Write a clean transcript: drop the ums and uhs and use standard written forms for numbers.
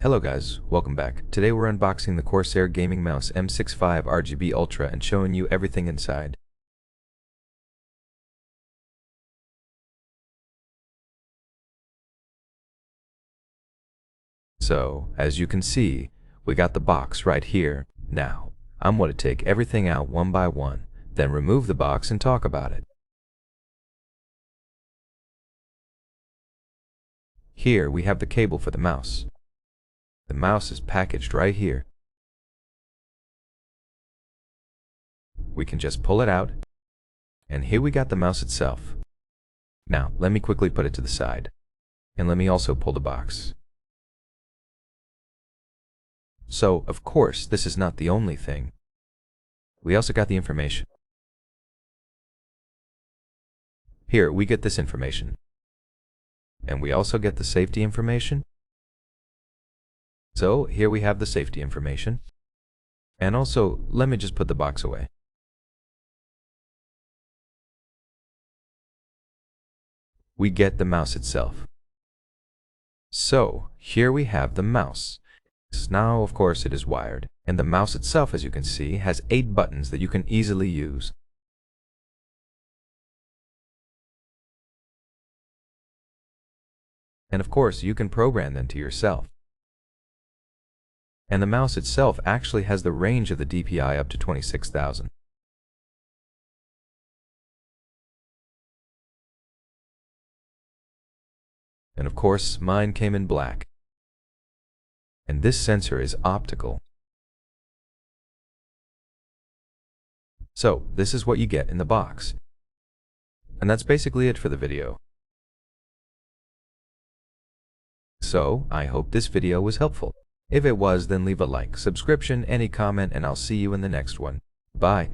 Hello guys, welcome back. Today we're unboxing the Corsair gaming mouse M65 RGB Ultra and showing you everything inside. So, as you can see, we got the box right here. Now, I'm going to take everything out one by one, then remove the box and talk about it. Here we have the cable for the mouse. The mouse is packaged right here. We can just pull it out, and here we got the mouse itself. Now, let me quickly put it to the side, and let me also pull the box. So, of course, this is not the only thing. We also got the information. Here, we get this information. And we also get the safety information. So, here we have the safety information. And also, let me just put the box away. We get the mouse itself. So, here we have the mouse. Now, of course, it is wired, and the mouse itself, as you can see, has 8 buttons that you can easily use. And of course, you can program them to yourself. And the mouse itself actually has the range of the DPI up to 26,000. And of course, mine came in black. And this sensor is optical. So, this is what you get in the box. And that's basically it for the video. So, I hope this video was helpful. If it was, then leave a like, subscription, any comment, and I'll see you in the next one. Bye.